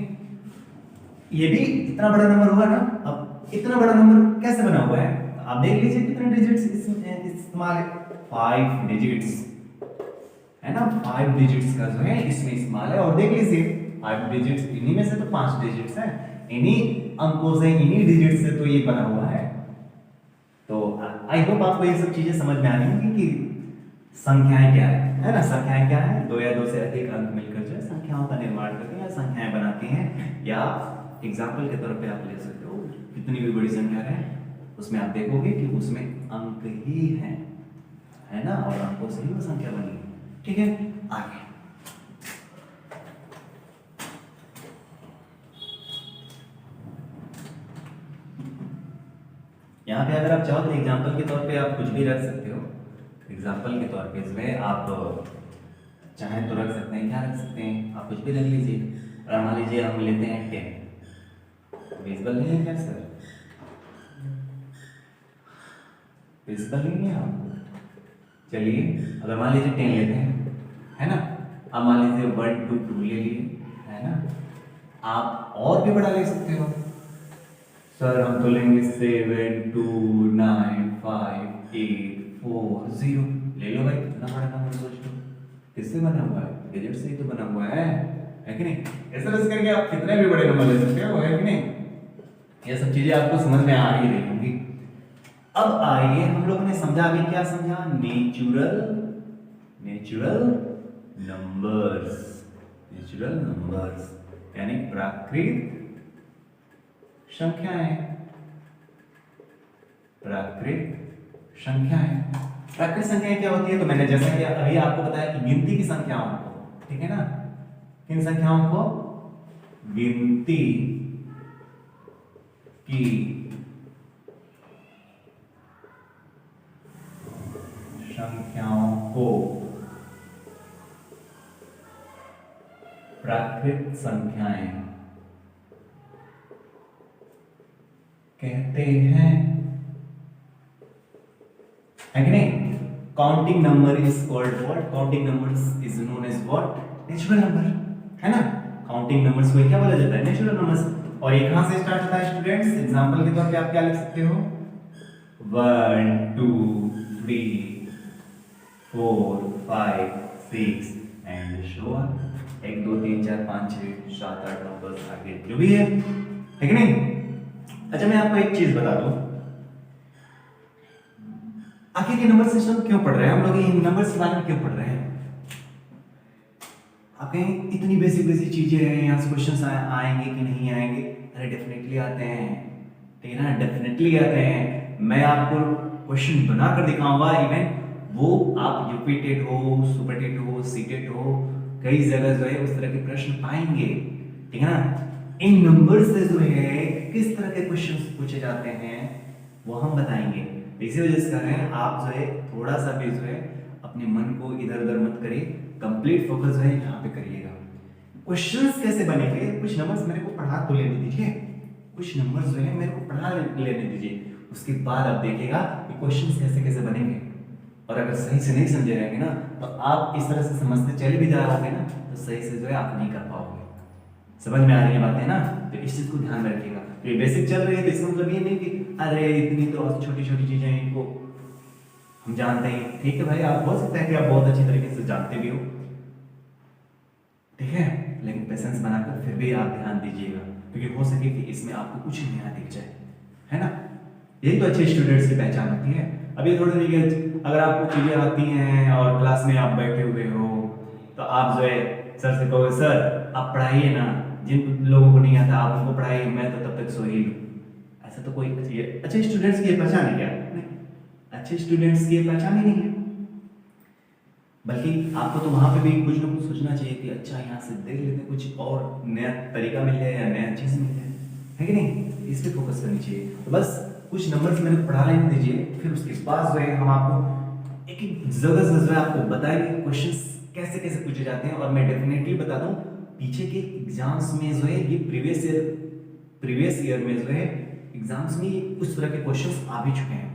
ये भी इतना बड़ा नंबर हुआ ना। अब इतना बड़ा नंबर कैसे बना हुआ है? आप देख लीजिए कितने डिजिट्स इस्तेमाल है। 5 डिजिट्स है ना? 5 डिजिट्स का जो है इसमें इस्तेमाल है। और देख लीजिए 5 डिजिट्स, इन्हीं में से तो 5 डिजिट्स हैं, इन्हीं अंकों से, इन्हीं डिजिट से तो ये बना हुआ है। तो आई होप आपको ये सब चीजें समझ में आ रही होंगी कि संख्याएं क्या है ना? संख्याएं क्या है? 2 या 2 से अधिक अंक मिलकर जो है संख्याओं का निर्माण करते हैं या संख्याएं बनाती हैं। या एग्जाम्पल के तौर पे आप ले सकते हो, कितनी भी बड़ी संख्या है उसमें आप देखोगे कि उसमें अंक ही है ना? और अंकों से ही वो संख्या बनी है। ठीक है, आगे यहाँ पे अगर आप चाहो तो एग्जाम्पल के तौर पे आप कुछ भी रख सकते हो। एग्जाम्पल के तौर पे इसमें आप चाहें तो रख सकते हैं, क्या रख सकते हैं? आप कुछ भी रख लीजिए। और मान लीजिए हम लेते हैं 10, विजिबल नहीं है क्या सर? विजिबल नहीं है आपको? चलिए अगर मान लीजिए 10 लेते हैं, है ना? अब मान लीजिए 1 2 2 ले लिए, है ना? आप और भी बड़ा ले सकते हो। सर हम तो लेंगे 7 2 9 5 8 4 0। ले लो भाई, कितना बड़ा नंबर सोच लो, किससे बना हुआ है? डिजिट से ही तो बना हुआ है कि नहीं? इस तरह से करके आप कितने भी बड़े नंबर ले सकते हो, है कि नहीं? ये सब चीजें आपको समझ में आ ही रही होंगी। अब आइए, हम लोगों ने समझा, अभी क्या समझा? नेचुरल नंबर्स यानी प्राकृत संख्याएं। प्राकृत संख्याएं क्या होती है? तो मैंने जैसा कि अभी आपको बताया कि गिनती की संख्याओं को, ठीक है ना? किन संख्याओं को? गिनती की संख्याओं को प्राकृत संख्याएं कहते हैं, है कि नहीं? Counting number is called what? Counting numbers is known as what? Natural number, है ना? काउंटिंग नंबर्स को क्या बोला जाता है? Natural numbers. और ये कहां से स्टार्ट होता है स्टूडेंट्स? एग्जांपल के तौर पे आप क्या लिख सकते हो? 1 2 3 4 5 6 एंड सो ऑन। 1 2 3 4 5 6 7 8 9 10 आगे जो भी है कि नहीं? अच्छा मैं आपको एक चीज बता दूं, आखिर ये नंबर सिस्टम क्यों पढ़ रहे हैं हम लोग? ये नंबर्स के बारे में क्यों पढ़ रहे हैं? आप कहें इतनी बेसिक चीजें हैं, यहाँ से क्वेश्चन आएंगे कि नहीं आएंगे? अरे डेफिनेटली आते हैं, ठीक है ना? डेफिनेटली आते हैं। मैं आपको क्वेश्चन बनाकर दिखाऊंगा, इवन वो आप यूपीटेट हो, सुपरटेट हो, सीटेट हो, कई जगह जो है उस तरह के प्रश्न पाएंगे, ठीक है ना? इन नंबर से जो है किस तरह के क्वेश्चंस पूछे जाते हैं वो हम बताएंगे। इसी वजह से कह रहे हैं आप जो है थोड़ा सा भी जो है अपने मन को इधर उधर मत करिए, कंप्लीट फोकस जो है यहाँ पे करिएगा। क्वेश्चंस कैसे बनेंगे? कुछ नंबर्स मेरे को पढ़ा तो लेने दीजिए, कुछ नंबर्स जो है मेरे को पढ़ा लेने दीजिए, उसके बाद आप देखिएगा कि क्वेश्चंस कैसे कैसे बनेंगे। और अगर सही से नहीं समझे रहेंगे ना तो आप इस तरह से समझते चले भी जा रहे ना तो सही से जो है आप नहीं कर पाओगे। समझ में आ रही है बातें ना? तो इस चीज को ध्यान में रखिएगा। ये बेसिक चल रही है तो इसका मतलब ये नहीं कि अरे इतनी तो छोटी छोटी चीजें इनको हम जानते हैं, ठीक है भाई, आप हो सकता है कि आप बहुत अच्छी तरीके से जानते भी हो, ठीक है, लेकिन पेशेंस बनाकर फिर भी आप ध्यान दीजिएगा, क्योंकि हो सके कि इसमें आपको कुछ नया दिख जाए, है ना। यही तो अच्छे स्टूडेंट्स की पहचान होती है। अभी थोड़ी देर अगर आपको चीजें आती हैं और क्लास में आप बैठे हुए हो तो आप जो है सर से कहोगे सर आप पढ़ाइए ना, जिन लोगों को नहीं आता आप उनको पढ़ाइए, मैं तो तब तक सो ही लूं। ऐसा तो कोई अच्छे स्टूडेंट्स की पहचान है क्या? नहीं, अच्छे स्टूडेंट्स की पहचान ही नहीं है। बल्कि आपको तो वहां पे भी कुछ ना कुछ सोचना चाहिए कि अच्छा यहाँ से देख लेते कुछ और नया तरीका मिल जाए या नया चीज मिल जाए, है कि नहीं, इस पे फोकस करनी चाहिए। तो बस कुछ नंबर्स मेरे को पढ़ा लेने दीजिए, फिर उसके बाद जो है हम आपको एक एक जगह से जो है आपको बताएंगे क्वेश्चंस कैसे कैसे पूछे जाते हैं। और मैं डेफिनेटली बता दूं पीछे के एग्जाम्स में जो है ये प्रीवियस ईयर में जो है एग्जाम्स में उस तरह के क्वेश्चंस आ भी चुके हैं।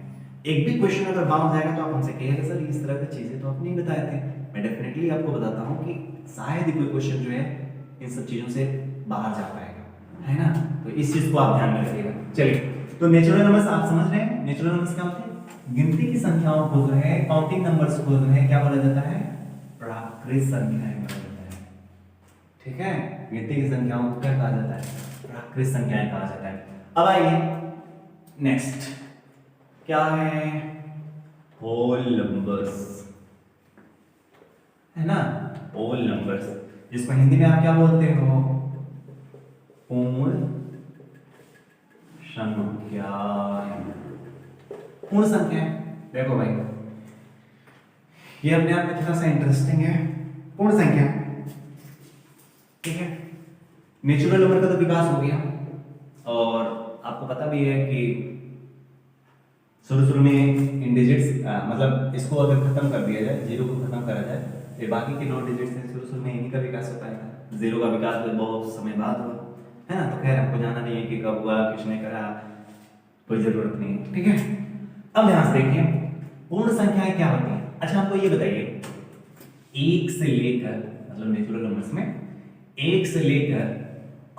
एक भी क्वेश्चन अगर बाउंस जाएगा तो आप हमसे कहिएगा सर इस तरह की चीजें तो आप नहीं बताए थे। मैं डेफिनेटली आपको बताता हूँ कि शायद ही कोई क्वेश्चन जो है इन सब चीजों से बाहर जा पाएगा, है ना। तो इस चीज को आप ध्यान में रखिएगा। चलिए, तो नेचुरल नंबर्स आप समझ रहे हैं। नेचुरल नंबर्स क्या होते हैं? गिनती की संख्याओं को जो है, काउंटिंग नंबर्स को जो है क्या बोला जाता है? प्राकृत संख्याएं बोला जाता है, ठीक है। गिनती की संख्याओं को क्या कहा जाता है? प्राकृत संख्याएं कहा जाता है। अब आइए नेक्स्ट क्या है? होल नंबर्स, है ना। होल नंबर्स जिसको हिंदी में आप क्या बोलते हो? पूर्ण संख्या। पूर्ण संख्या, देखो भाई ये अपने आप में थोड़ा सा इंटरेस्टिंग है। पूर्ण संख्या, ठीक है। नेचुरल नंबर का तो विकास हो गया और आपको पता भी है कि शुरू में इन डिजिट्स मतलब इसको अगर खत्म कर दिया जाए, जीरो को खत्म करा जाए, ये बाकी के 9 डिजिट्स हैं, शुरू में इन्हीं का विकास हो पाएगा। जीरो का विकास बहुत समय बाद हुआ, है ना। तो खैर हमको जाना नहीं है कि कब हुआ, किसने करा, कोई जरूरत नहीं है, ठीक है। अब ध्यान से देखिए पूर्ण संख्याएं क्या होती हैं। अच्छा हमको ये बताइए, एक से लेकर मतलब नेचुरल नंबर्स में एक से लेकर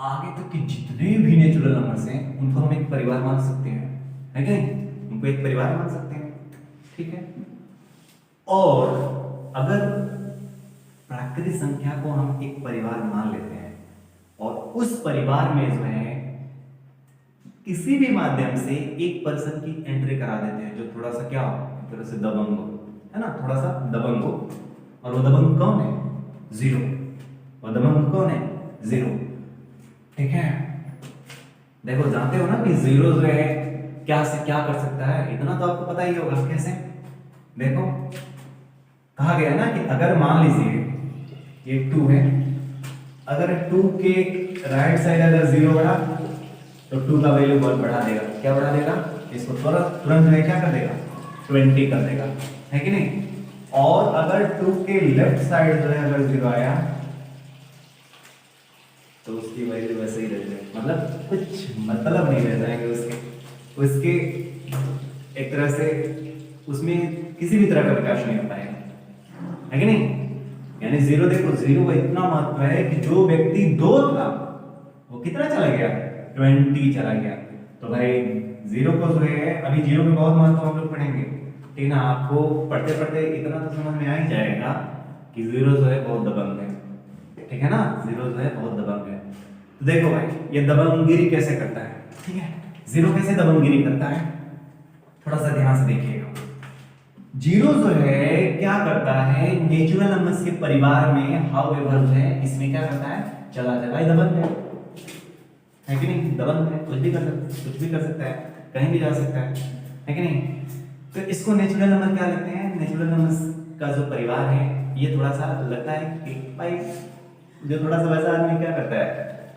आगे तक के जितने भी नेचुरल नंबर्स हैं उनको हम एक परिवार मान सकते हैं, है कि नहीं? उनको एक परिवार मान सकते हैं, ठीक है। और अगर प्राकृतिक संख्या को हम एक परिवार मान लेते हैं और उस परिवार में जो है किसी भी माध्यम से एक पर्सन की एंट्री करा देते हैं जो थोड़ा सा क्या हो, एक तरह से दबंग हो, है ना, थोड़ा सा दबंग हो। और वो दबंग कौन है? जीरो। वो दबंग कौन है? जीरो, ठीक है। देखो जानते हो ना कि जीरो जो है क्या से क्या कर सकता है, इतना तो आपको पता ही होगा। कैसे? देखो कहा गया ना कि अगर मान लीजिए ये 2 है, अगर 2 के राइट साइड अगर 0 बढ़ा तो 2 का वैल्यू बहुत बढ़ा देगा। क्या बढ़ा देगा? इसको तुरंत में क्या कर देगा? 20 कर देगा, है कि नहीं। और अगर 2 के लेफ्ट साइड जो है अगर 0 आया तो उसकी वैल्यू वैसे ही रह जाएगी, मतलब कुछ मतलब नहीं रह जाएंगे उसके एक तरह से उसमें किसी भी तरह का विकास नहीं हो पाएगा, है कि नहीं। यानी जीरो, देखो जीरो का इतना महत्व है कि जो व्यक्ति 2 था वो कितना चला गया? 20 चला गया। तो भाई जीरो को जो है अभी जीरो में बहुत महत्व हम लोग पढ़ेंगे, ठीक ना। आपको पढ़ते पढ़ते इतना तो समझ में आ ही जाएगा कि जीरो जो है बहुत दबंग है, ठीक है ना। जीरो जो है बहुत दबंग है। तो देखो भाई ये दबंगगिरी कैसे करता है, ठीक है। जीरो कैसे दबंगगिरी करता है, थोड़ा सा ध्यान से देखिएगा। जीरो जो है क्या करता है? नेचुरल नंबर्स के परिवार में हाउएवर जो है इसमें क्या करता है? चला जाता है, दबंग है कि नहीं। दबंग है, कुछ भी कर सकता है, कहीं भी जा सकता है कि नहीं। तो इसको नेचुरल नंबर क्या लगते हैं? नेचुरल नंबर्स का जो परिवार है ये थोड़ा सा लगता है कि भाई जो थोड़ा सा वैसा आदमी क्या करता है?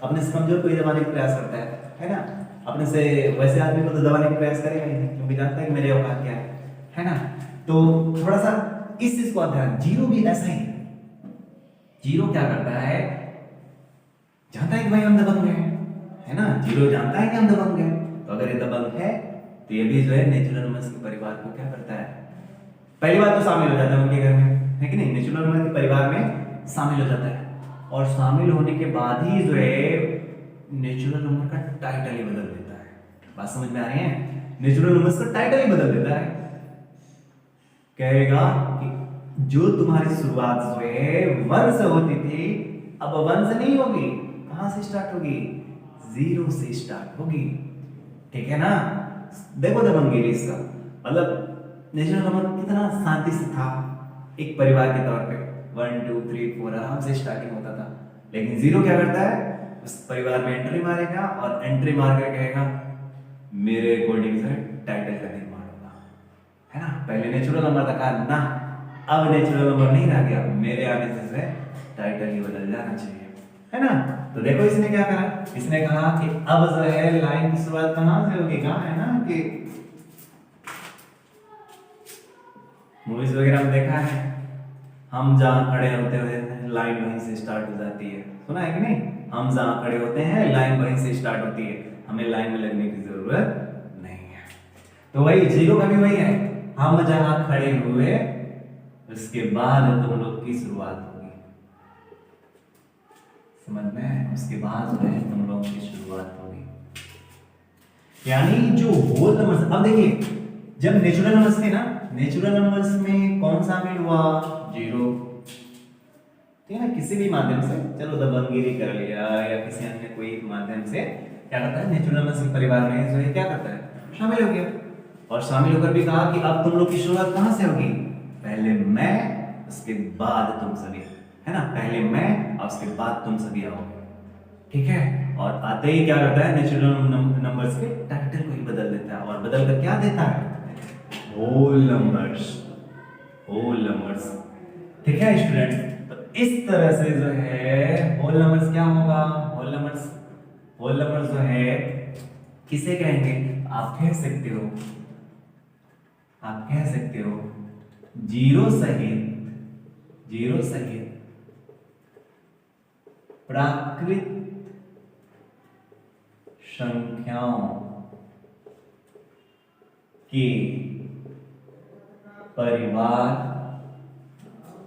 अपने से कमजोर को ही दबाने का प्रयास करता है ना। अपने से वैसे आदमी को तो दबाने का प्रयास करेगा ही नहीं, क्योंकि जानता है कि मेरे औकात क्या है ना। तो थोड़ा सा इस चीज को ध्यान, जीरो भी ऐसा ही है। जीरो क्या करता है? जानता है कि भाई हम दबंग हैं, है ना। जीरो जानता है कि हम दबंग हैं, तो अगर ये दबंग है तो ये भी जो है नेचुरल नंबर्स के परिवार को क्या करता है? पहली बात तो शामिल हो जाता है उनके घर में, है कि नहीं। नेचुरल नंबर के परिवार में शामिल हो जाता है और शामिल होने के बाद ही जो है नेचुरल नंबर का टाइटल ही बदल देता है। बात समझ में आ रही है? नेचुरल नंबर्स का टाइटल ही बदल देता है। कहेगा कि जो तुम्हारी शुरुआत जो है 1 से होती थी, अब 1 से नहीं होगी, कहां से स्टार्ट होगी? 0 से स्टार्ट होगी। ठीक है ना? देखो दबंगगिरी इसका मतलब नेचुरल नंबर कितना शांति से था, एक परिवार के तौर पे 1 2 3 4 आराम से स्टार्टिंग होता था। लेकिन 0 क्या करता है? उस परिवार में एंट्री मारेगा और एंट्री मार कर कहेगा मेरे अकॉर्डिंग से टाइटल का निर्माण होगा, है ना? पहले नेचुरल नंबर था, कहा ना अब नेचुरल नंबर नहीं रह गया, मेरे आने से टाइटल ही बदल जाना चाहिए, है ना? तो देखो इसने क्या करा, इसने कहा कि अब जो है लाइन की शुरुआत कहां से होगी, कहां है ना कि मूवीज वगैरह में देखा है, हम जहां खड़े होते हुए लाइन वहीं से स्टार्ट हो जाती है, सुना है कि नहीं? हम जहां खड़े होते हैं लाइन वहीं से स्टार्ट होती है, हमें लाइन में लगने की जरूरत नहीं है। तो वही 0 का भी वही है, हम जहां खड़े हुए उसके बाद तुम लोग की शुरुआत होगी, समझ में? उसके बाद जो है तुम लोग की शुरुआत होगी। यानी जो होल नंबर्स, अब देखिए जब नेचुरल नंबर्स थे ना, नेचुरल नंबर्स में कौन शामिल हुआ? 0, ठीक है ना? किसी भी माध्यम से, चलो दबंगगिरी कर लिया या किसी अन्य कोई माध्यम से क्या करता है, नेचुरल नंबर्स के परिवार में जो है क्या करता है, शामिल हो गया। और शामिल होकर भी कहा कि अब तुम लोग की शुरुआत कहां से होगी? पहले मैं, उसके बाद तुम सभी, है ना? पहले मैं और उसके बाद तुम सभी आओगे, ठीक है? और आते ही क्या करता है, नेचुरल नंबर्स के टाइटल को ही बदल देता है, और बदल कर क्या देता है? होल नंबर्स, होल नंबर्स, ठीक है स्टूडेंट्स? तो इस तरह से जो है होल नंबर्स क्या होगा? होल नंबर्स जो है किसे कहेंगे? आप कह सकते हो, आप कह सकते हो जीरो सहित प्राकृत संख्याओं के परिवार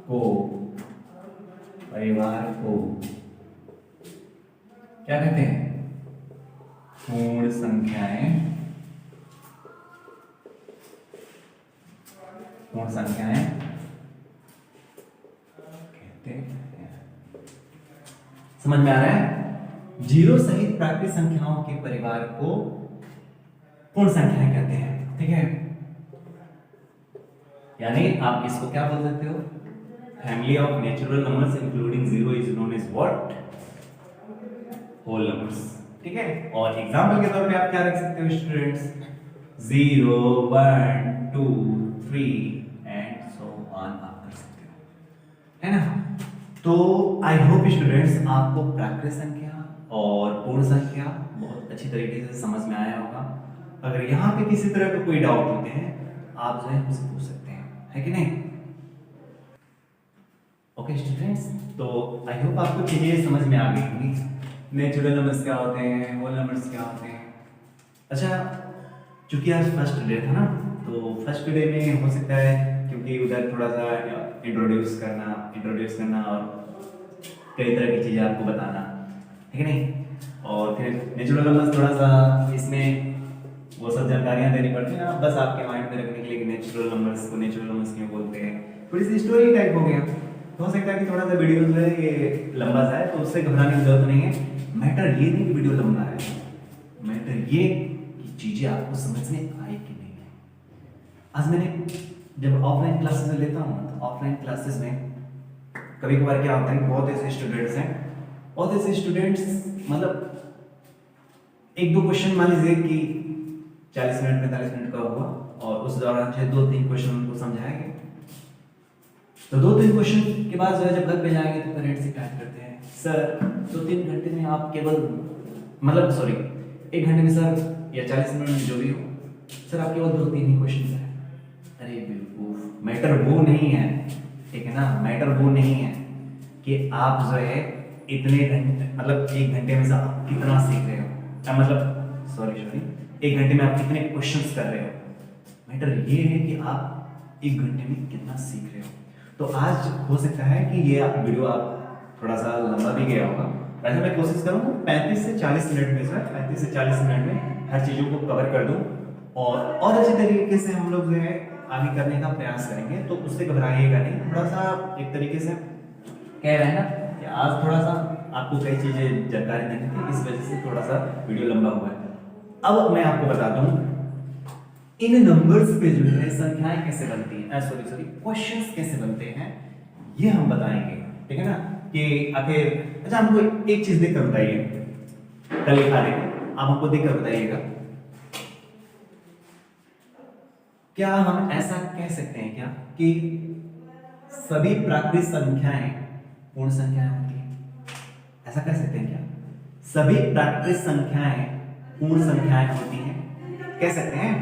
को क्या कहते हैं? पूर्ण संख्याएं कहते हैं। समझ में आ रहा है? 0 सहित प्राकृत संख्याओं के परिवार को पूर्ण संख्याएं कहते हैं, ठीक है? यानी आप इसको क्या बोल सकते हो? Family of natural numbers including 0 is known as what? Whole numbers, ठीक है? और एग्जांपल के तौर पे आप क्या रख सकते हो स्टूडेंट्स? 0 1 2 3 एंड सो ऑन आप कर सकते हो, है ना? तो आई होप स्टूडेंट्स आपको प्राकृत संख्या और पूर्ण संख्या बहुत अच्छी तरीके से समझ में आया होगा। अगर यहाँ पे किसी तरह का कोई डाउट होते हैं आप जो है मुझसे पूछ सकते हैं, है कि नहीं? ओके स्टूडेंट्स, तो आई होप आपको चीजें समझ में आ गई होंगी। नेचुरल नंबर्स क्या होते हैं, होल नंबर्स क्या होते हैं। अच्छा, चूंकि आज फर्स्ट डे था ना, तो फर्स्ट डे में हो सकता है क्योंकि उधर थोड़ा सा इंट्रोड्यूस करना और कई तरह की चीज़ें आपको बताना, है कि नहीं? और फिर नेचुरल नंबर्स थोड़ा सा इसमें वो सब जानकारियाँ देनी पड़ती हैं, बस आपके माइंड में रखने के लिए कि नेचुरल नंबर्स को नेचुरल नंबर्स क्यों बोलते हैं, थोड़ी सी स्टोरी टाइप हो गया। तो हो सकता है कि थोड़ा सा वीडियो जो है ये लंबा सा है, तो उससे घबराने की जरूरत नहीं है। मैटर ये नहीं कि वीडियो लंबा है, मैटर ये कि चीज़ें आपको समझ में आई कि नहीं है। आज मैंने जब ऑफलाइन क्लासेस में लेता हूँ तो ऑफलाइन क्लासेस में कभी कभार क्या होता है, बहुत ऐसे स्टूडेंट्स मतलब एक दो क्वेश्चन मान लीजिए कि 40 मिनट 45 मिनट का हुआ और उस दौरान जो 2-3 क्वेश्चन उनको समझाएंगे, तो 2-3 क्वेश्चन के बाद जो है जब घर पे जाएंगे तो पेरेंट्स शिकायत करते हैं, सर 2-3 घंटे में आप केवल सॉरी 1 घंटे में सर या 40 मिनट में जो भी हो सर आप केवल 2-3 ही क्वेश्चन है। अरे बेवकूफ, मैटर वो नहीं है, ठीक है ना? मैटर वो नहीं है कि आप जो है इतने घंटे 1 घंटे में से आप कितना सीख रहे हो, सॉरी 1 घंटे में आप कितने क्वेश्चंस कर रहे हो। मैटर ये है कि आप 1 घंटे में कितना सीख रहे हो। तो आज हो सकता है कि ये वीडियो आप थोड़ा सा लंबा भी गया होगा, वैसे मैं कोशिश करूँगा 35 से 40 मिनट में, सर 35 से 40 मिनट में हर चीज़ों को कवर कर दूँ और अच्छी तरीके से हम लोग जो है आगे करने का प्रयास करेंगे, तो उससे घबराइएगा नहीं। थोड़ा सा एक तरीके से कह रहे हैं ना कि आज थोड़ा सा आपको कई चीजें जानकारी देनी थी, इस वजह से थोड़ा सा वीडियो लंबा हुआ है। अब मैं आपको बताता हूँ इन नंबर्स पे जो है संख्याएं कैसे बनती हैं, सॉरी क्वेश्चंस कैसे बनते हैं, ये हम बताएंगे, ठीक है ना। कि आखिर अच्छा हमको एक चीज देखकर बताइए, कल लिखा देंगे, आप हमको देखकर बताइएगा, क्या हम ऐसा कह सकते हैं क्या कि सभी प्राकृतिक संख्याएं पूर्ण संख्याएं होती हैं? ऐसा कह सकते हैं क्या सभी प्राकृतिक संख्याएं पूर्ण संख्याएं होती हैं? कह सकते हैं?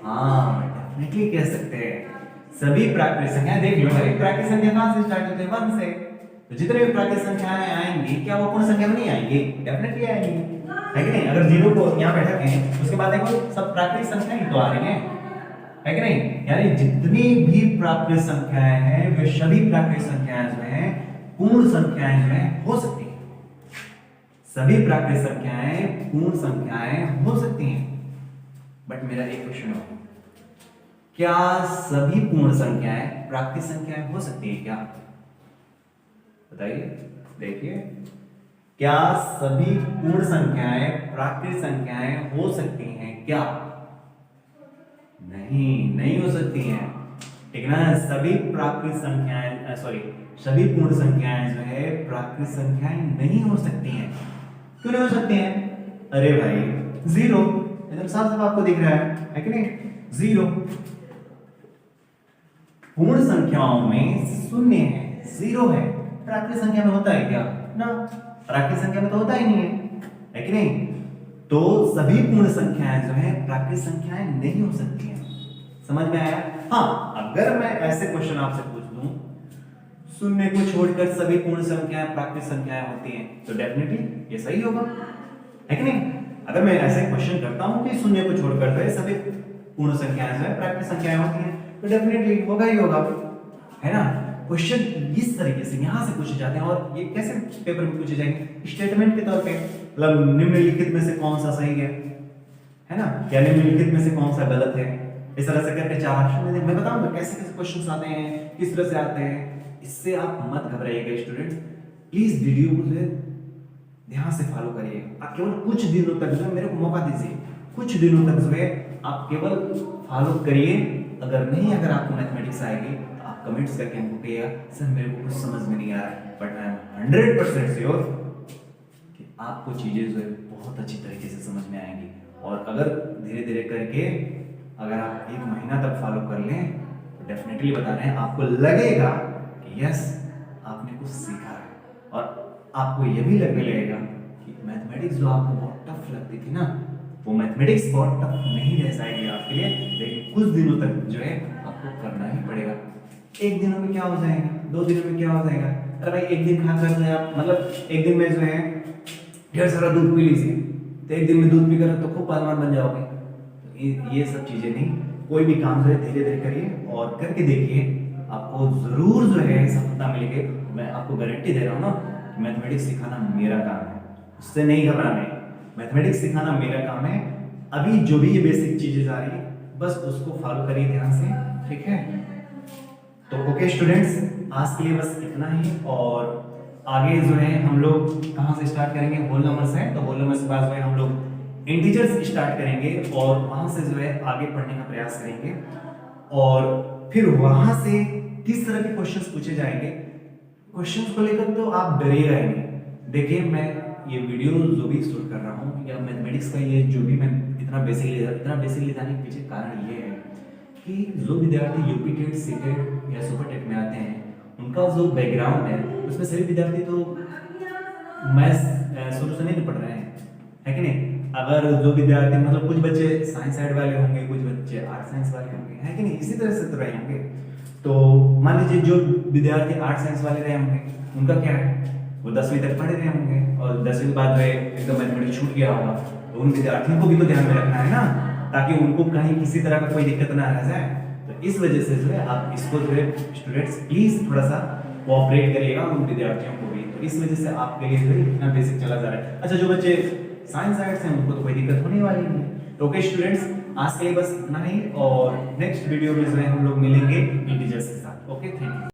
हाँ, डेफिनेटली कह सकते हैं। सभी प्राकृतिक संख्याएं, देख लो भाई, प्राकृतिक संख्या कहां से स्टार्ट होते हैं? 1 से। तो जितने भी प्राकृतिक संख्याएं आएंगी क्या वो पूर्ण संख्या में नहीं आएंगी? डेफिनेटली आएंगी, है कि नहीं? अगर 0 को यहां बैठा के उसके बाद देखो सब प्राकृतिक संख्याएं तो आ रही हैं, है कि नहीं? यानी जितनी भी प्राकृतिक संख्याएं हैं वे सभी प्राकृतिक संख्याएं जो हैं पूर्ण संख्याएं जो हैं हो सकती हैं। सभी प्राकृतिक संख्याएं पूर्ण संख्याएं हो सकती हैं। बट मेरा एक क्वेश्चन है, क्या सभी पूर्ण संख्याएं प्राकृतिक संख्याएं हो सकती हैं क्या? बताइए, देखिए, क्या सभी पूर्ण संख्याएं प्राकृतिक संख्याएं हो सकती हैं क्या? नहीं हो सकती हैं, ठीक ना। सभी प्राकृतिक संख्याएं सभी पूर्ण संख्याएं जो है प्राकृतिक संख्याएं नहीं हो सकती हैं। क्यों नहीं हो सकती हैं? अरे भाई 0 एकदम साफ साफ आपको दिख रहा है कि नहीं? 0 पूर्ण संख्याओं में 0 है, 0 है। प्राकृतिक संख्या में होता है क्या? ना, प्राकृतिक संख्या में तो होता ही नहीं है कि नहीं? तो सभी पूर्ण संख्याएं जो है प्राकृतिक संख्याएं नहीं हो सकती हैं। समझ में आया? हाँ, अगर मैं ऐसे क्वेश्चन आपसे पूछ दूं 0 को छोड़कर सभी पूर्ण संख्याएं प्राकृतिक संख्याएं होती हैं, तो डेफिनेटली ये सही होगा, है कि नहीं? अगर मैं ऐसे क्वेश्चन करता हूं कि 0 को छोड़कर जो सभी पूर्ण संख्याएं जो है प्राकृतिक संख्याएं होती हैं, तो डेफिनेटली होगा ही होगा, है ना। क्वेश्चन इस तरीके से यहां से पूछे जाते हैं, और ये कैसे पेपर में पूछे जाएंगे? स्टेटमेंट के तौर पे, मतलब निम्नलिखित में से कौन सा सही है ना, या निम्नलिखित में से कौन सा गलत है, इस तरह से करके 4 ऑप्शन में मैं बताऊंगा कैसे कैसे क्वेश्चंस आते हैं, किस तरह से आते हैं। इससे आप मत घबराइएगा स्टूडेंट्स, प्लीज वीडियो को जो है ध्यान से फॉलो करिए। आप केवल कुछ दिनों तक जो है मेरे को मौका दीजिए, कुछ दिनों तक जो है आप केवल फॉलो करिए। अगर आपको मैथमेटिक्स आएगी तो आप कमेंट्स करके हमको कहिएगा सर मेरे को कुछ समझ में नहीं आ रहा है, बट आई एम 100% श्योर कि आपको चीजें जो है बहुत अच्छी तरीके से समझ में आएंगी। और अगर धीरे धीरे करके अगर आप 1 महीना तक फॉलो कर लें तो डेफिनेटली बता रहे हैं आपको लगेगा कि यस आपने कुछ सीखा है, और आपको यह भी लगने लगेगा कि मैथमेटिक्स जो आपको बहुत टफ लगती थी ना, वो मैथमेटिक्स बहुत टफ नहीं रह जाएगी आपके लिए, लेकिन कुछ दिनों तक जो है आपको करना ही पड़ेगा। 1 दिनों में क्या हो जाएगा, 2 दिनों में क्या हो जाएगा? अरे भाई 1 दिन खा कर आप मतलब 1 दिन में जो है ढेर सारा दूध पी लीजिए, तो 1 दिन में दूध पीकर तो खूब पहलवान बन जाओगे। ये सब चीजें नहीं, कोई भी काम जो है धीरे धीरे करिए और करके देखिए, आपको जरूर जो है सफलता मिलेगी। मैं आपको गारंटी दे रहा हूँ ना, मैथमेटिक्स सिखाना मेरा काम है, उससे नहीं घबराना है। मैथमेटिक्स सिखाना मेरा काम है। अभी जो भी ये बेसिक चीजें आ रही है बस उसको फॉलो करिए ध्यान से, ठीक है? तो ओके स्टूडेंट्स, आज के लिए बस इतना ही, और आगे जो है हम लोग कहाँ से स्टार्ट करेंगे? होल नंबर से। तो होल नंबर से बाद में हम लोग इंटीजर्स स्टार्ट करेंगे और वहां से जो है आगे पढ़ने का प्रयास करेंगे, और फिर वहां से किस तरह के क्वेश्चंस पूछे जाएंगे, क्वेश्चंस को लेकर तो आप डरिएगा ही नहीं। देखिए मैं ये वीडियो जो भी शूट कर रहा हूँ या मैथमेटिक्स का ये जो भी मैं इतना बेसिक ले जाने के पीछे कारण ये है कि जो विद्यार्थी यूपी टेट, सीटेट या सुपर टेट में आते हैं उनका जो बैकग्राउंड है उसमें सभी विद्यार्थी तो मैथ्स शुरू से नहीं पढ़ रहे हैं, है कि नहीं? अगर जो विद्यार्थी मतलब कुछ बच्चे साइंस साइड वाले होंगे, कुछ बच्चे आर्ट साइंस वाले होंगे, है कि नहीं? इसी तरह से तो रहे होंगे। तो मान लीजिए जो विद्यार्थी आर्ट साइंस वाले रहे होंगे उनका क्या है, वो 10वीं तक पढ़े रहे होंगे, और 10वीं के बाद में एकदम मैथमेटिक्स छूट गया होगा, तो उन विद्यार्थियों को भी तो ध्यान में रखना है ना, ताकि उनको कहीं किसी तरह का कोई दिक्कत ना रह जाए। तो इस वजह से जो है आप इसको जो है स्टूडेंट्स प्लीज थोड़ा सा कोऑपरेट करिएगा उन विद्यार्थियों को भी। तो इस वजह से आपके लिए जो इतना बेसिक चला जा रहा है। अच्छा, जो बच्चे साइंस साइड से उनको तो कोई दिक्कत होने वाली नहीं है। तो ओके स्टूडेंट्स, आज के लिए बस इतना ही, और नेक्स्ट वीडियो में जो है हम लोग मिलेंगे इंटीजर्स के साथ। Okay, thank you.